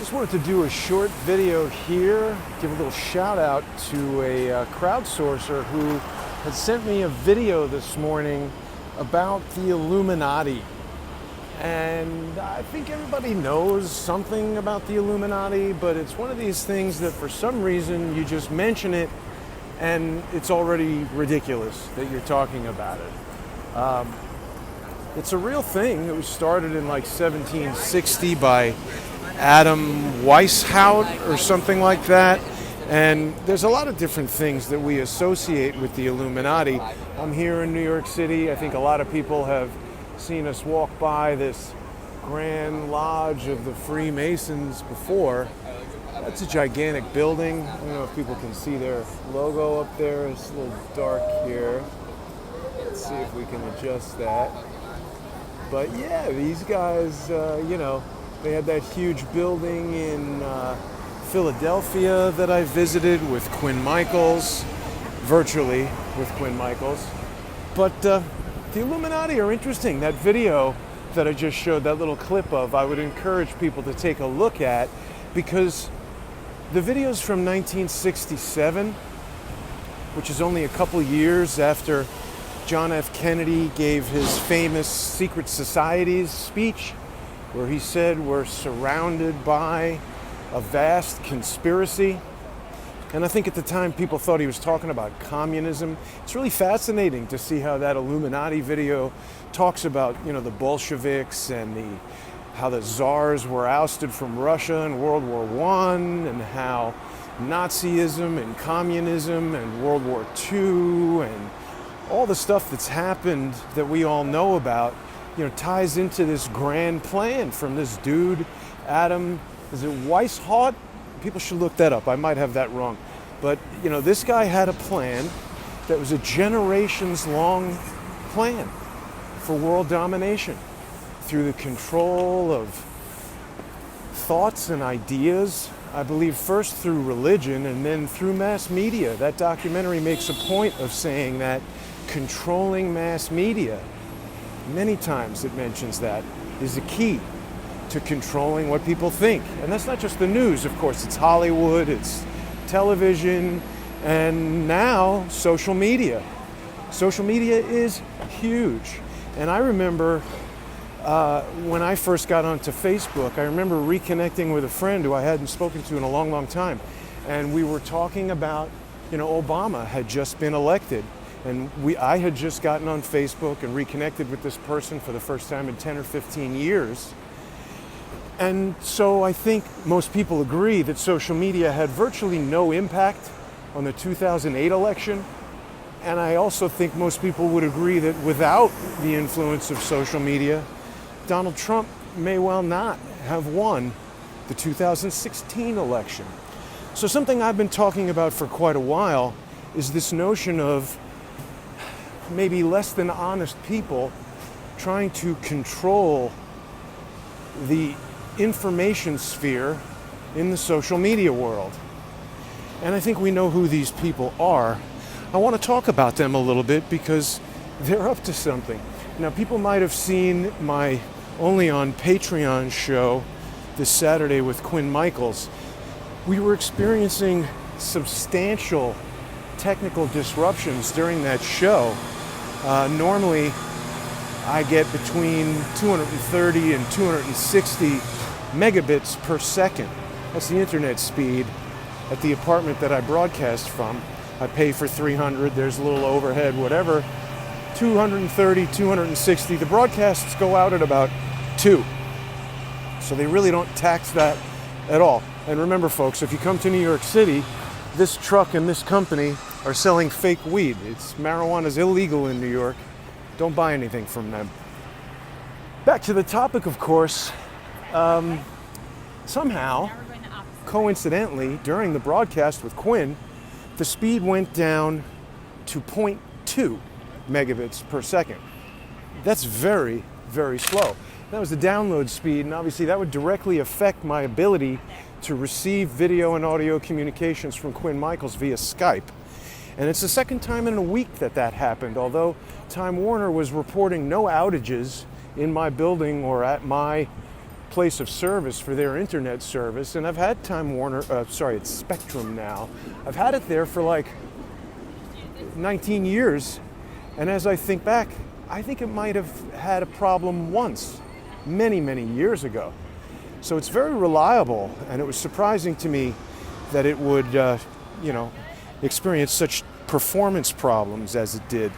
Just wanted to do a short video here, give a little shout out to a crowdsourcer who had sent me a video this morning about the Illuminati. And I think everybody knows something about the Illuminati, but it's one of these things that for some reason you just mention it and it's already ridiculous that you're talking about it. It's a real thing. It was started in like 1760 by Adam Weishaupt or something like that. And there's a lot of different things that we associate with the Illuminati. I'm here in New York City. I think a lot of people have seen us walk by this Grand Lodge of the Freemasons before. That's a gigantic building. I don't know if people can see their logo up there. It's a little dark here. Let's see if we can adjust that. But yeah, these guys, they had that huge building in Philadelphia that I visited with Quinn Michaels, virtually with Quinn Michaels. But the Illuminati are interesting. That video that I just showed, that little clip of, I would encourage people to take a look at, because the video's from 1967, which is only a couple years after John F. Kennedy gave his famous Secret Societies speech, where he said we're surrounded by a vast conspiracy. And I think at the time people thought he was talking about communism. It's really fascinating to see how that Illuminati video talks about, the Bolsheviks and how the czars were ousted from Russia in World War I, and how Nazism and communism and World War II and all the stuff that's happened that we all know about, ties into this grand plan from this dude, Adam, is it Weishaupt? People should look that up. I might have that wrong. But, this guy had a plan that was a generations-long plan for world domination through the control of thoughts and ideas, I believe first through religion and then through mass media. That documentary makes a point of saying that controlling mass media, many times it mentions that, is the key to controlling what people think. And that's not just the news, of course. It's Hollywood, it's television, and now social media. Social media is huge. And I remember when I first got onto Facebook, I remember reconnecting with a friend who I hadn't spoken to in a long, long time. And we were talking about, Obama had just been elected. And I had just gotten on Facebook and reconnected with this person for the first time in 10 or 15 years. And so I think most people agree that social media had virtually no impact on the 2008 election. And I also think most people would agree that without the influence of social media, Donald Trump may well not have won the 2016 election. So something I've been talking about for quite a while is this notion of maybe less than honest people trying to control the information sphere in the social media world. And I think we know who these people are. I want to talk about them a little bit because they're up to something. Now, people might have seen my Only on Patreon show this Saturday with Quinn Michaels. We were experiencing substantial technical disruptions during that show. Normally, I get between 230 and 260 megabits per second. That's the internet speed at the apartment that I broadcast from. I pay for 300, there's a little overhead, whatever. 230, 260. The broadcasts go out at about 2. So they really don't tax that at all. And remember, folks, if you come to New York City, this truck and this company are selling fake weed. Marijuana is illegal in New York. Don't buy anything from them. Back to the topic, of course. Somehow, coincidentally, during the broadcast with Quinn, the speed went down to 0.2 megabits per second. That's very, very slow. That was the download speed, and obviously that would directly affect my ability to receive video and audio communications from Quinn Michaels via Skype. And it's the second time in a week that happened, although Time Warner was reporting no outages in my building or at my place of service for their internet service, and I've had it's Spectrum now. I've had it there for like 19 years, and as I think back, I think it might have had a problem once, many, many years ago. So it's very reliable, and it was surprising to me that it would, experience such performance problems as it did.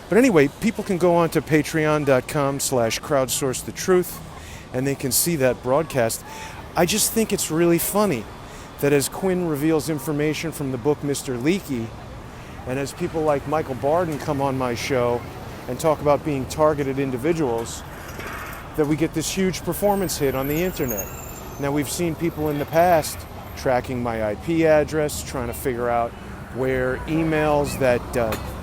But anyway, people can go on to patreon.com/crowdsourcethetruth, and they can see that broadcast. I just think it's really funny that as Quinn reveals information from the book Mr. Leakey, and as people like Michael Barden come on my show and talk about being targeted individuals, that we get this huge performance hit on the internet. Now, we've seen people in the past tracking my IP address, trying to figure out where emails that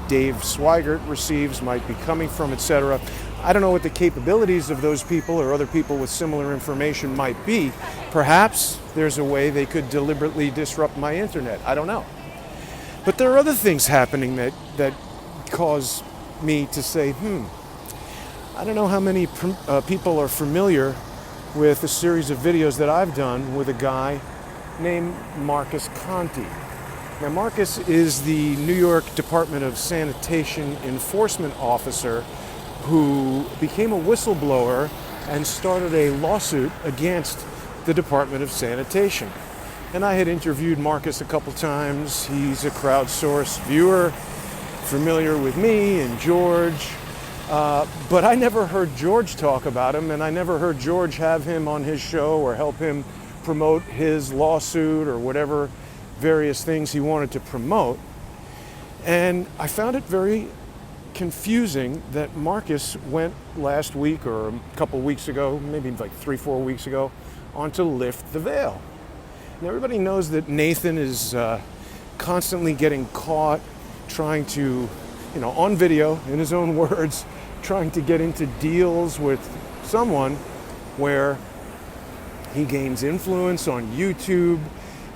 Dave Swigert receives might be coming from, etc. I don't know what the capabilities of those people or other people with similar information might be. Perhaps there's a way they could deliberately disrupt my internet. I don't know. But there are other things happening that cause me to say, I don't know how many people are familiar with a series of videos that I've done with a guy named Marcus Conti. Now, Marcus is the New York Department of Sanitation enforcement officer who became a whistleblower and started a lawsuit against the Department of Sanitation. And I had interviewed Marcus a couple times. He's a Crowdsource viewer, familiar with me and George. But I never heard George talk about him, and I never heard George have him on his show or help him promote his lawsuit or whatever various things he wanted to promote. And I found it very confusing that Marcus went last week or a couple weeks ago, maybe like 3-4 weeks ago, on to Lift the Veil. And everybody knows that Nathan is constantly getting caught trying to, on video, in his own words, trying to get into deals with someone where he gains influence on YouTube.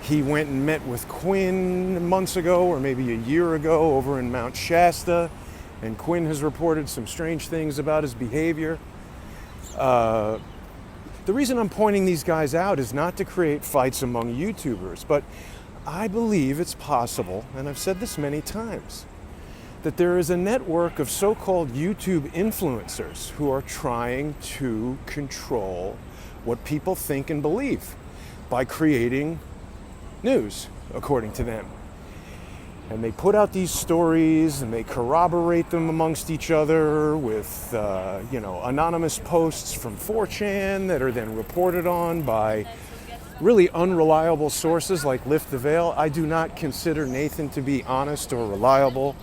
He went and met with Quinn months ago, or maybe a year ago, over in Mount Shasta, and Quinn has reported some strange things about his behavior. The reason I'm pointing these guys out is not to create fights among YouTubers, but I believe it's possible, and I've said this many times, that there is a network of so-called YouTube influencers who are trying to control what people think and believe by creating news, according to them. And they put out these stories and they corroborate them amongst each other with, anonymous posts from 4chan that are then reported on by really unreliable sources like Lift the Veil. I do not consider Nathan to be honest or reliable.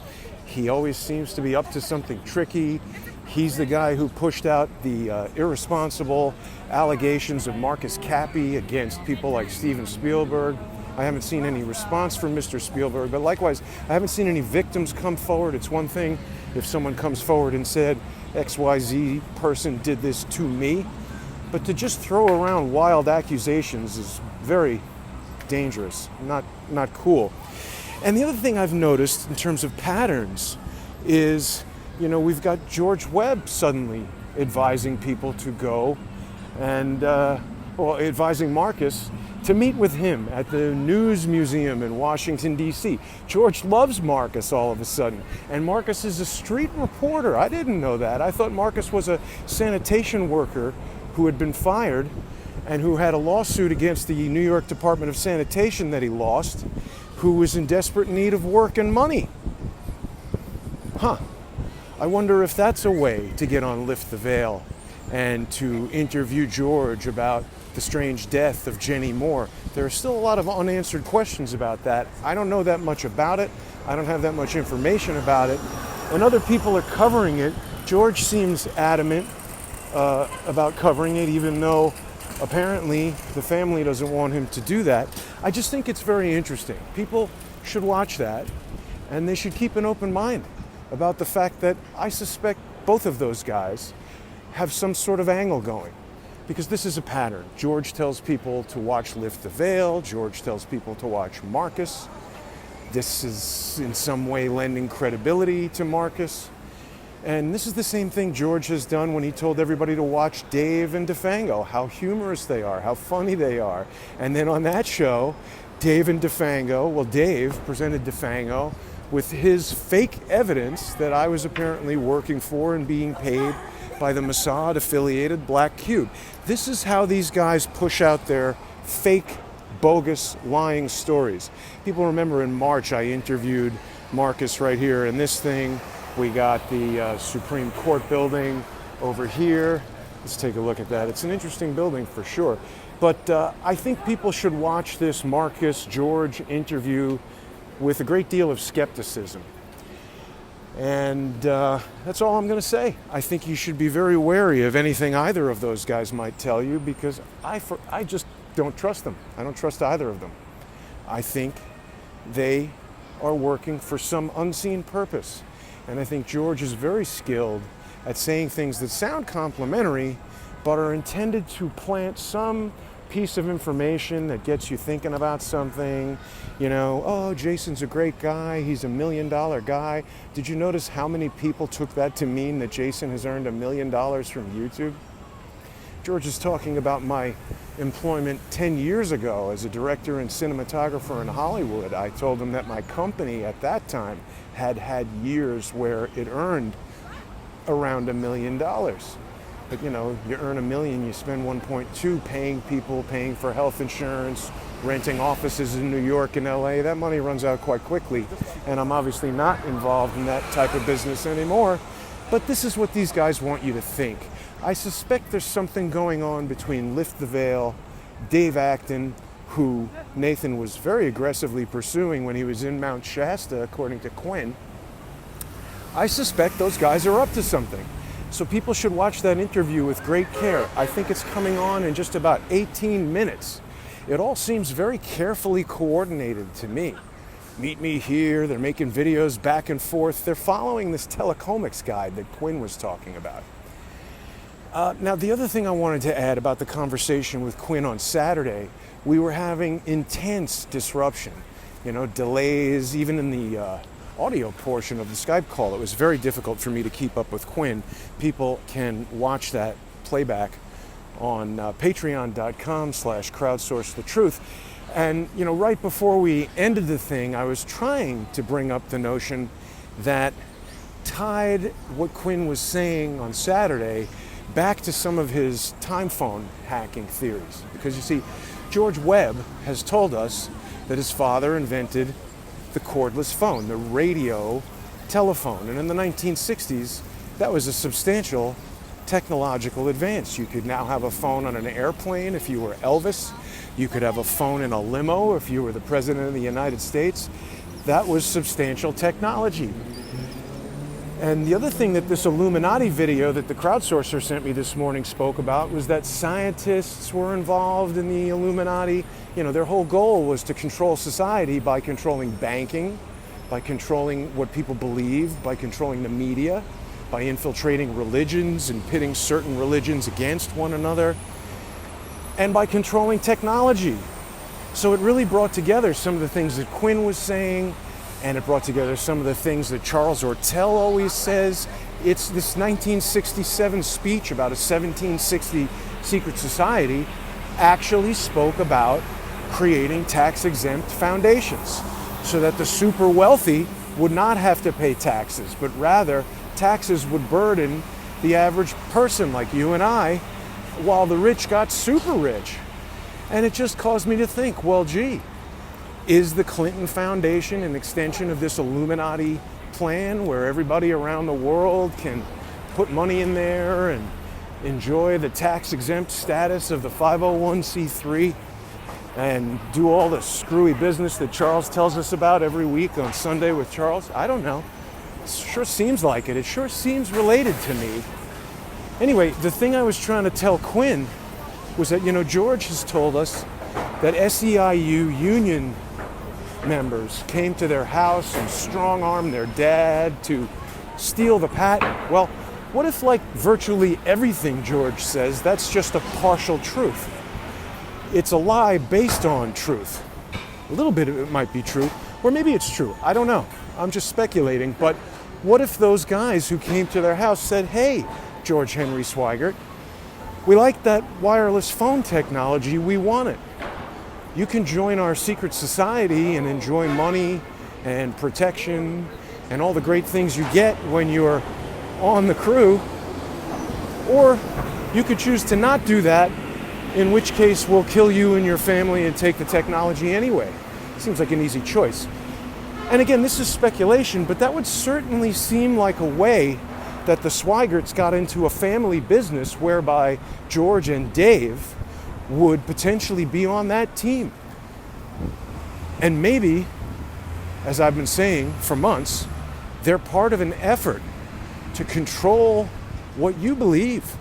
He always seems to be up to something tricky. He's the guy who pushed out the irresponsible allegations of Marcus Cappy against people like Steven Spielberg. I haven't seen any response from Mr. Spielberg, but likewise, I haven't seen any victims come forward. It's one thing if someone comes forward and said, XYZ person did this to me, but to just throw around wild accusations is very dangerous, not cool. And the other thing I've noticed in terms of patterns is, we've got George Webb suddenly advising people to go and, advising Marcus to meet with him at the News Museum in Washington, D.C. George loves Marcus all of a sudden. And Marcus is a street reporter. I didn't know that. I thought Marcus was a sanitation worker who had been fired and who had a lawsuit against the New York Department of Sanitation that he lost, who was in desperate need of work and money. I wonder if that's a way to get on Lift the Veil and to interview George about the strange death of Jenny Moore. There are still a lot of unanswered questions about that. I don't know that much about it. I don't have that much information about it. And other people are covering it. George seems adamant about covering it, even though apparently the family doesn't want him to do that. I just think it's very interesting. People should watch that, and they should keep an open mind about the fact that I suspect both of those guys have some sort of angle going, because this is a pattern. George tells people to watch Lift the Veil. George tells people to watch Marcus. This is in some way lending credibility to Marcus. And this is the same thing George has done when he told everybody to watch Dave and DeFango, how humorous they are, how funny they are. And then on that show, Dave presented DeFango with his fake evidence that I was apparently working for and being paid by the Mossad-affiliated Black Cube. This is how these guys push out their fake, bogus, lying stories. People remember in March I interviewed Marcus right here in this thing. We got the Supreme Court building over here. Let's take a look at that. It's an interesting building for sure. But I think people should watch this Marcus George interview with a great deal of skepticism. And that's all I'm going to say. I think you should be very wary of anything either of those guys might tell you, because I just don't trust them. I don't trust either of them. I think they are working for some unseen purpose. And I think George is very skilled at saying things that sound complimentary, but are intended to plant some piece of information that gets you thinking about something. You know, oh, Jason's a great guy. He's $1 million guy. Did you notice how many people took that to mean that Jason has earned $1 million from YouTube? George is talking about my employment 10 years ago as a director and cinematographer in Hollywood. I told him that my company at that time had years where it earned around $1 million. But you know, you earn $1 million, you spend 1.2 paying people, paying for health insurance, renting offices in New York and LA. That money runs out quite quickly. And I'm obviously not involved in that type of business anymore. But this is what these guys want you to think. I suspect there's something going on between Lift the Veil, Dave Acton, who Nathan was very aggressively pursuing when he was in Mount Shasta, according to Quinn. I suspect those guys are up to something. So people should watch that interview with great care. I think it's coming on in just about 18 minutes. It all seems very carefully coordinated to me. Meet me here, they're making videos back and forth. They're following this telecomics guide that Quinn was talking about. Now, the other thing I wanted to add about the conversation with Quinn on Saturday, we were having intense disruption, you know, delays, even in the audio portion of the Skype call. It was very difficult for me to keep up with Quinn. People can watch that playback on patreon.com/crowdsourcethetruth. And, you know, right before we ended the thing, I was trying to bring up the notion that tied what Quinn was saying on Saturday back to some of his time phone hacking theories. Because you see, George Webb has told us that his father invented the cordless phone, the radio telephone. And in the 1960s, that was a substantial technological advance. You could now have a phone on an airplane if you were Elvis. You could have a phone in a limo if you were the President of the United States. That was substantial technology. And the other thing that this Illuminati video that the Crowdsourcer sent me this morning spoke about was that scientists were involved in the Illuminati. You know, their whole goal was to control society by controlling banking, by controlling what people believe, by controlling the media, by infiltrating religions and pitting certain religions against one another, and by controlling technology. So it really brought together some of the things that Quinn was saying, and it brought together some of the things that Charles Ortel always says. It's this 1967 speech about a 1760 secret society actually spoke about creating tax-exempt foundations so that the super wealthy would not have to pay taxes, but rather taxes would burden the average person like you and I, while the rich got super rich. And it just caused me to think, well, gee, is the Clinton Foundation an extension of this Illuminati plan where everybody around the world can put money in there and enjoy the tax-exempt status of the 501c3 and do all the screwy business that Charles tells us about every week on Sunday with Charles? I don't know. It sure seems like it. It sure seems related to me. Anyway, the thing I was trying to tell Quinn was that, you know, George has told us that SEIU union members came to their house and strong-armed their dad to steal the patent. Well, what if, like virtually everything George says, that's just a partial truth? It's a lie based on truth. A little bit of it might be true, or maybe it's true. I don't know. I'm just speculating. But What if those guys who came to their house said, hey, George Henry Swigert, we like that wireless phone technology, we want it. You can join our secret society and enjoy money and protection and all the great things you get when you're on the crew, or you could choose to not do that, in which case we'll kill you and your family and take the technology anyway. Seems like an easy choice. And again, this is speculation, but that would certainly seem like a way that the Swigerts got into a family business whereby George and Dave would potentially be on that team. And maybe, as I've been saying for months, they're part of an effort to control what you believe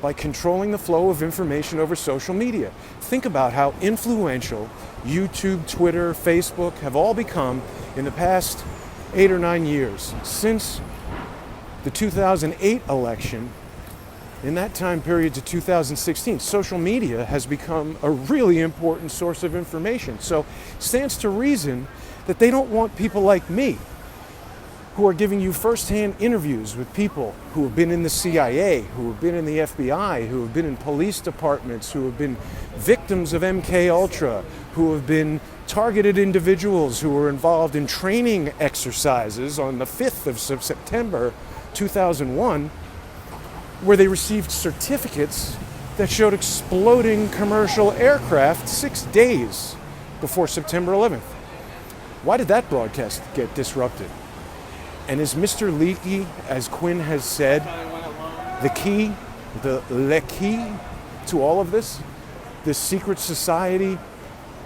by controlling the flow of information over social media. Think about how influential YouTube, Twitter, Facebook have all become in the past 8 or 9 years. Since the 2008 election, in that time period to 2016, social media has become a really important source of information. So it stands to reason that they don't want people like me, who are giving you firsthand interviews with people who have been in the CIA, who have been in the FBI, who have been in police departments, who have been victims of MK Ultra, who have been targeted individuals who were involved in training exercises on the 5th of September 2001, where they received certificates that showed exploding commercial aircraft 6 days before September 11th. Why did that broadcast get disrupted? And is Mr. Leakey, as Quinn has said, the key to all of this? This secret society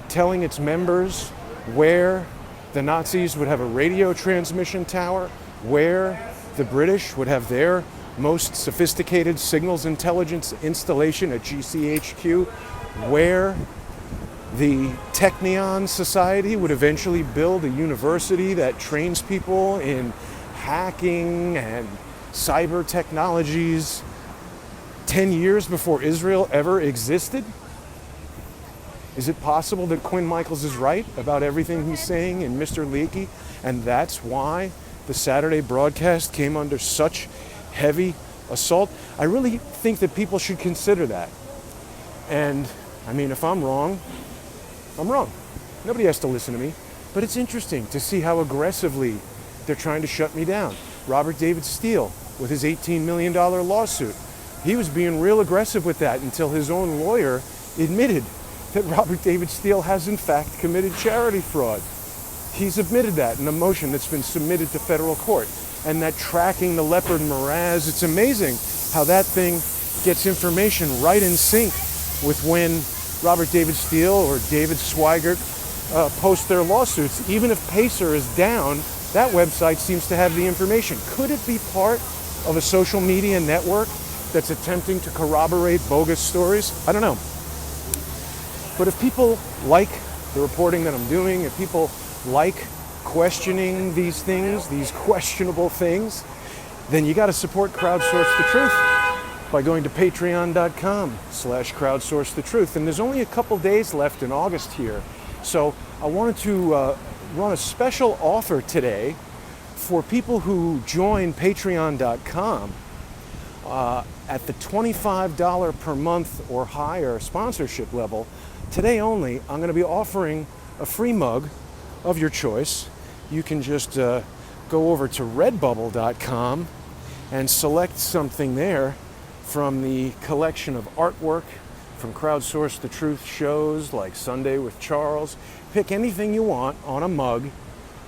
telling its members where the Nazis would have a radio transmission tower, where the British would have their most sophisticated signals intelligence installation at GCHQ, where the Technion Society would eventually build a university that trains people in hacking and cyber technologies 10 years before Israel ever existed? Is it possible that Quinn Michaels is right about everything he's saying in Mr. Leakey, and that's why the Saturday broadcast came under such heavy assault? I really think that people should consider that. And I mean, if I'm wrong, I'm wrong. Nobody has to listen to me. But it's interesting to see how aggressively they're trying to shut me down. Robert David Steele with his $18 million lawsuit. He was being real aggressive with that until his own lawyer admitted that Robert David Steele has in fact committed charity fraud. He's admitted that in a motion that's been submitted to federal court. And that tracking the leopard moraz, it's amazing how that thing gets information right in sync with when Robert David Steele or David Swigert post their lawsuits. Even if Pacer is down, that website seems to have the information. Could it be part of a social media network that's attempting to corroborate bogus stories? I don't know. But if people like the reporting that I'm doing, if people like questioning these things, these questionable things, then you got to support Crowdsource the Truth by going to patreon.com/crowdsource the truth. And there's only a couple days left in August here. So I wanted to run a special offer today for people who join patreon.com at the $25 per month or higher sponsorship level. Today only, I'm going to be offering a free mug of your choice. You can just go over to redbubble.com and select something there from the collection of artwork from Crowdsource the Truth shows like Sunday with Charles. Pick anything you want on a mug.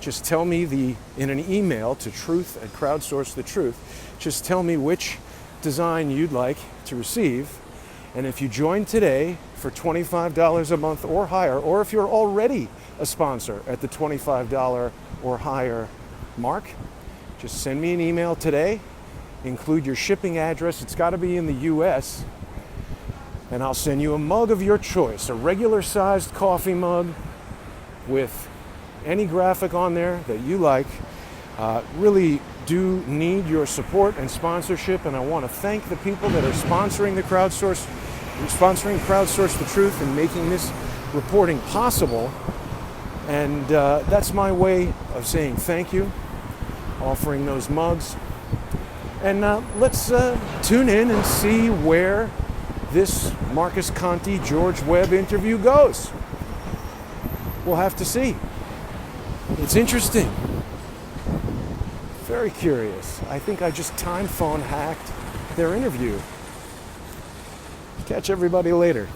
Just tell me in an email to truth@crowdsourcethetruth. Just tell me which design you'd like to receive. And if you join today for $25 a month or higher, or if you're already a sponsor at the $25 or higher mark, just send me an email today. Include your shipping address. It's got to be in the U.S. And I'll send you a mug of your choice, a regular sized coffee mug with any graphic on there that you like. Really do need your support and sponsorship, and I want to thank the people that are sponsoring Crowdsource the Truth and making this reporting possible. And that's my way of saying thank you. offering those mugs. And let's tune in and see where this Marcus Conte, George Webb interview goes. We'll have to see. It's interesting. Very curious. I think I just time phone hacked their interview. Catch everybody later.